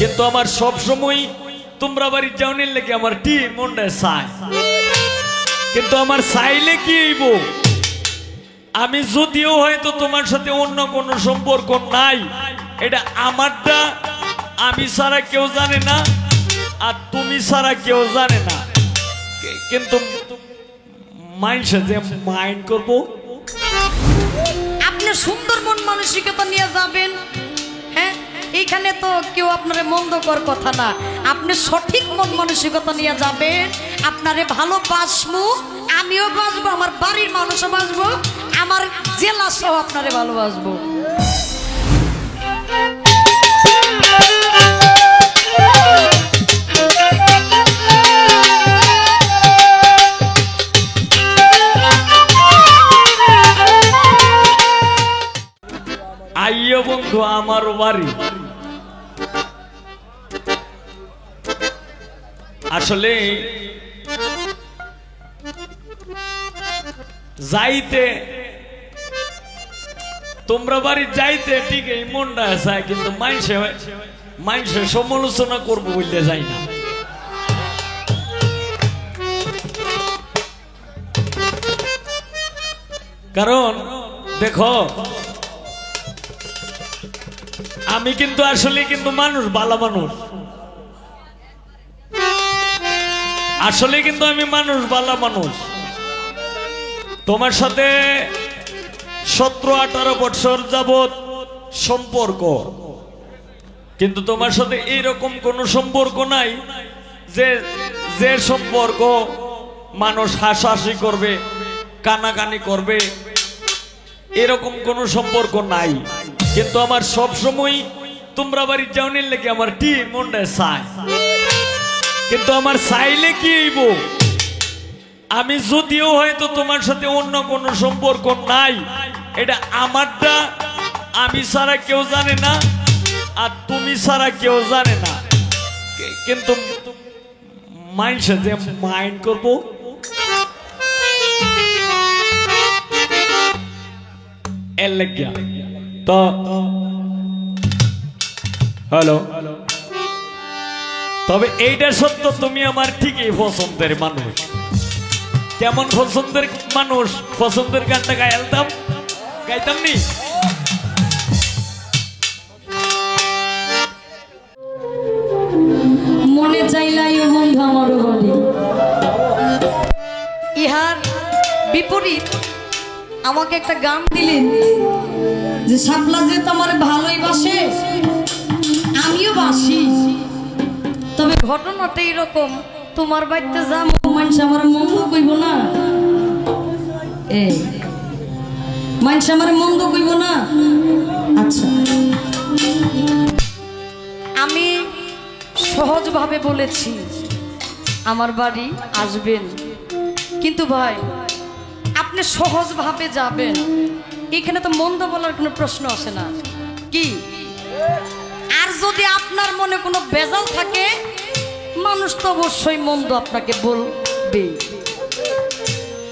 কিন্তু আমার সব সময় তোমরা বাড়ি যাওয়ার লেগে আমার ঠিক মনটা চায়, কিন্তু আমার চাইলে কি হইব, আমি যদিও হয়তো তোমার সাথে অন্য কোনো সম্পর্ক নাই, এটা আমারটা, আমি ছাড়া কেউ জানে না আর তুমি ছাড়া কেউ জানে না, কিন্তু মাইন্ডে যে মাইন্ড করবো। আপনি সুন্দর মন মানসিকতা নিয়ে যাবেন, হ্যাঁ এইখানে তো কেউ আপনারে মন্দকর কথা না, আপনি সঠিক মন মানসিকতা নিয়ে যাবেন, আপনারে ভালোবাসবো, আমিও বাসবো, আমার বাড়ির মানুষও বাসবো, আমার জেলা সহ আপনারে ভালোবাসবো। আইয়ো বন্ধু আমার বাড়ি, আসলে যাইতে তোমরা বাড়ি যাইতে ঠিক এই মনটা চায়, কিন্তু মাইন্ডে সমালোচনা করবো বললে যাই না। কারণ দেখো আমি কিন্তু আসলে কিন্তু মানুষ, ভালো মানুষ, আসলে কিন্তু আমি মানুষ, ভালো মানুষ। তোমার সাথে 17-18 বছর যাবত সম্পর্ক, কিন্তু তোমার সাথে এইরকম কোনো সম্পর্ক নাই যে সম্পর্ক মানুষ হাসাহাসি করবে, কানাকানি করবে, এরকম কোনো সম্পর্ক নাই। কিন্তু আমার সব সময় তোমরা বাড়ি যাওয়ার লেগে আমার ঠিক মনটা চায়, কিন্তু আমার চাইলে কি হইব, আমি যদিও হয়তো তোমার সাথে অন্য কোনো সম্পর্ক নাই, এটা আমারটা, আমি ছাড়া কেউ জানে না আর তুমি ছাড়া কেউ জানে না, কিন্তু মাইন্ডে যে মাইন্ড করবো। এর লাগিয়া তো হ্যালো, তবে এইটা সত্য, তুমি আমার ঠিকই পছন্দের মানুষ। কেমন পছন্দের মানুষ? পছন্দের গানটা গাইতাম নি। মনে চাইলাই বন্ধু আমার বাড়ি, ইহার বিপরীত আমাকে একটা গান দিলেন যে শাপলা যে তোমার ভালোই বাসে, আমিও বাসি, তবে ঘটনাটা এরকম, তোমার বাড়িতে যা মানুষ আমার মন্দ কইব না, মানুষ আমার মন্দ কইব না। আচ্ছা আমি সহজভাবে বলেছি আমার বাড়ি আসবেন, কিন্তু ভাই আপনি সহজভাবে যাবেন, এখানে তো মন্দ বলার কোনো প্রশ্ন আসে না কি? আর যদি আপনার মনে কোনো বেজাল থাকে, মানুষ তো অবশ্যই মন্দ আপনাকে বলবে,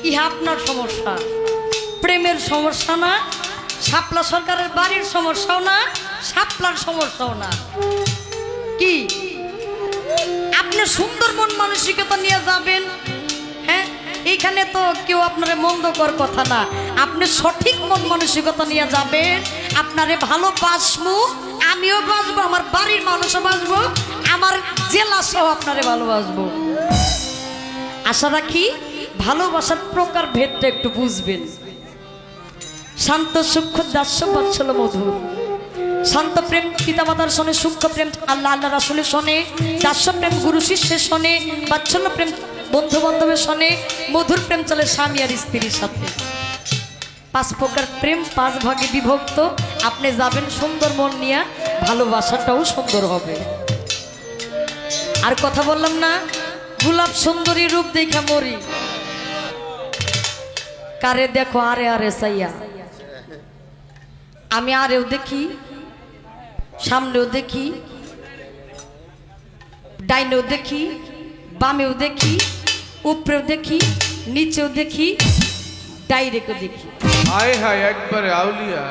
ইহা আপনার সমস্যা, প্রেমের সমস্যা না, শাপলা সরকারের বাড়ির সমস্যাও না, শাপলার সমস্যাও না। কি আপনি সুন্দর মন মানসিকতা নিয়ে যাবেন, হ্যাঁ এইখানে তো কেউ আপনারে মন্দকর কথা না, আপনি সঠিক মন মানসিকতা নিয়ে যাবেন, আপনারে ভালোবাসবো, আমিও বাসবো, আমার বাড়ির মানুষও বাসবো, আমার জেলা সহ আপনারে ভালোবাসবো। আশা রাখি ভালোবাসার প্রকার ভেদটা একটু বুঝবেন। শান্ত সূক্ষ্ম দাস্য বাৎসল্য মধুর, শান্ত প্রেম পিতামাতার শোনে, সূক্ষ্ম প্রেম আল্লাহ আল্লাহ রাসূলের শোনে, দাস্য প্রেম গুরু শিষ্যের শোনে, বাৎসল্য প্রেম বন্ধু বান্ধবের শোনে, মধুর প্রেম চলে স্বামী আর স্ত্রীর সাথে। 5 প্রকার প্রেম 5 ভাগে বিভক্ত। আপনি যাবেন সুন্দর মন নিয়ে, ভালোবাসাটাও সুন্দর হবে। আর কথা বললাম না, গোলাপ সুন্দরী রূপ দেখা মরি, কারে দেখো আরে আরে সাইয়া, আমি আরেও দেখি, সামনেও দেখি, ডাইনেও দেখি, বামেও দেখি, উপরেও দেখি, নিচেও দেখি, ডাইরেক্টও দেখি। হায় হায় একবারে আউলিয়া।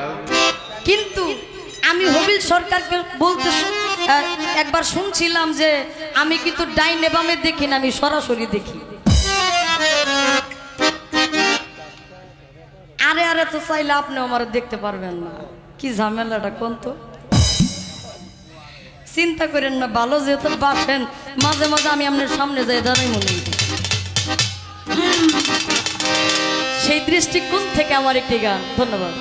কিন্তু আমি হবিল সরকারকে বলতে একবার শুনছিলাম যে আমি কিন্তু ডাইনে বামে দেখি না, আমি সরাসরি দেখি। আরে আরে তো চাইলে আপনি আমার দেখতে পারবেন না, কি ঝামেলাটা কোন তো। চিন্তা করেন না, ভালো যেহেতু বাসেন, মাঝে মাঝে আমি আপনার সামনে যাই দাঁড়াই মনে হয়। সেই দৃষ্টিকোণ থেকে আমার একটি গান। ধন্যবাদ।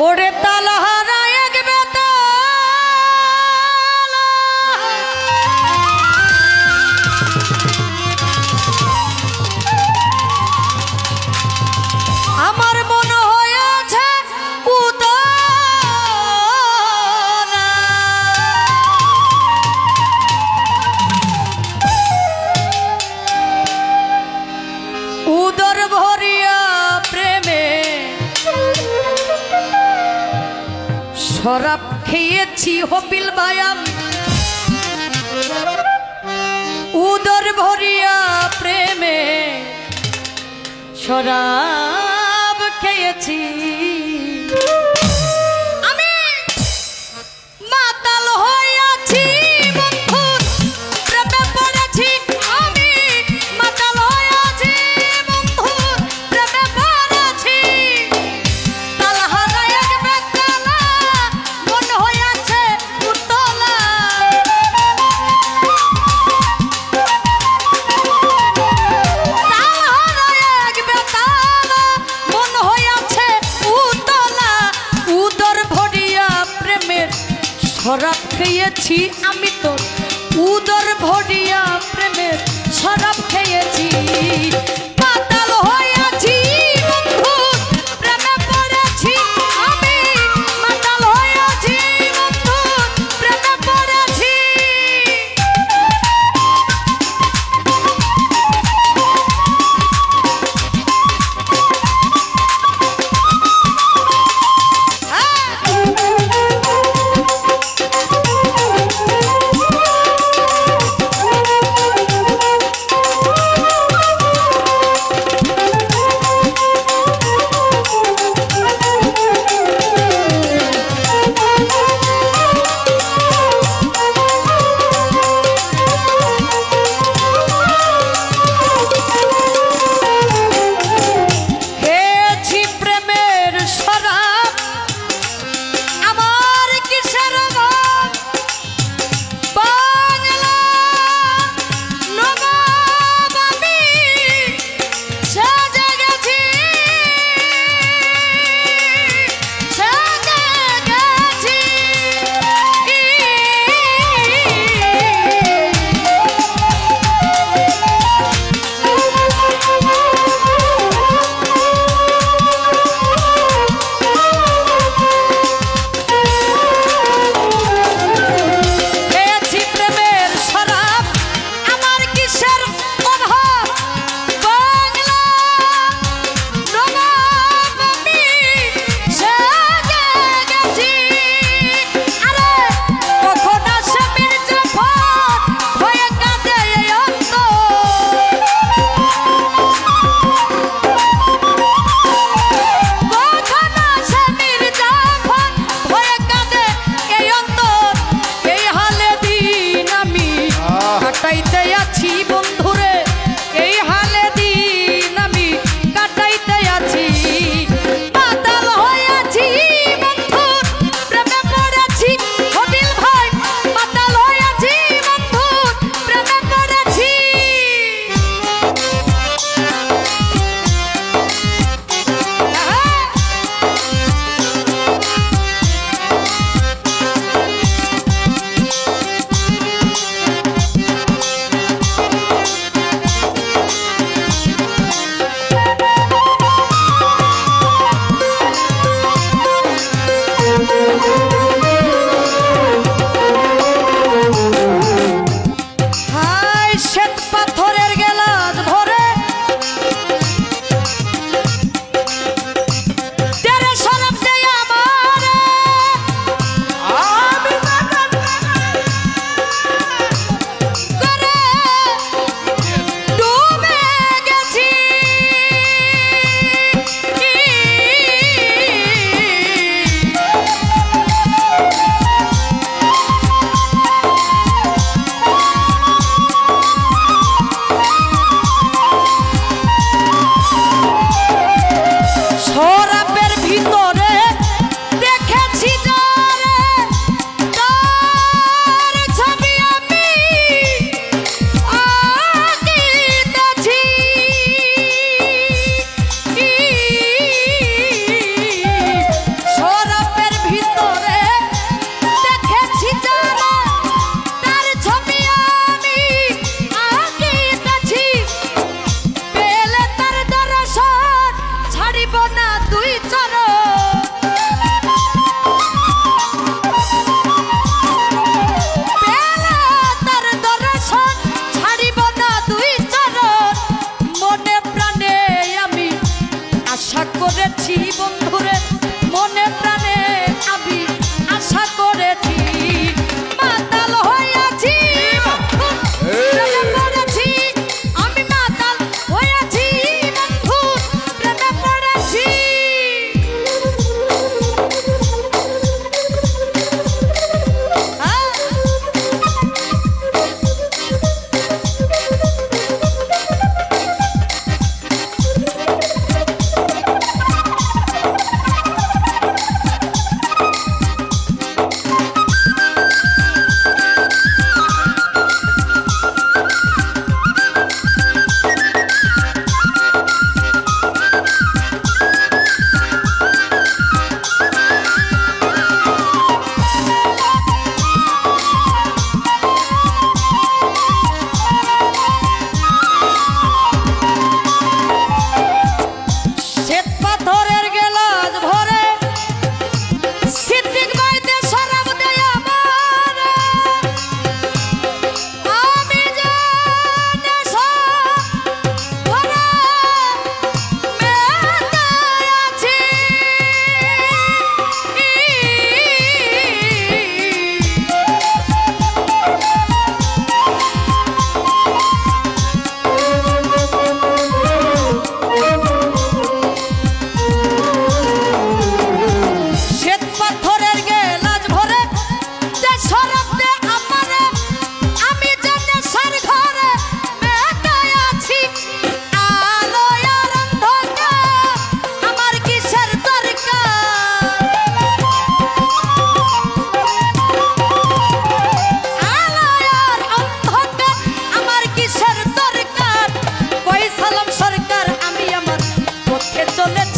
ওরে তালহারা এক বেতাল, আমার মনে হয়েছে উদারা, উদর ভরিয়া প্রেমে শরাব খেয়েছি হপিল ভাই আমি, উদর ভরিয়া প্রেমে শরাব খেয়েছি। আমি মাতাল হইয়াছি বন্ধুর প্রেমে পড়েছি, আমি মাতাল হইয়াছি বন্ধুর প্রেমে পড়েছি। তালহারা এক বেতালা মন হইয়াছে উতলা, তালহারা এক বেতালা মন হইয়াছে উতলা, উদর ভরিয়া প্রেমের শরাব খেয়েছি আমি তো, উদর ভরিয়া প্রেমের শরাব খেয়েছি। মাতাল হইয়াছি বন্ধুর প্রেমে পড়েছি, আমি মাতাল হইয়াছি বন্ধুর প্রেমে পড়েছি। হ্যাঁ। চলেছে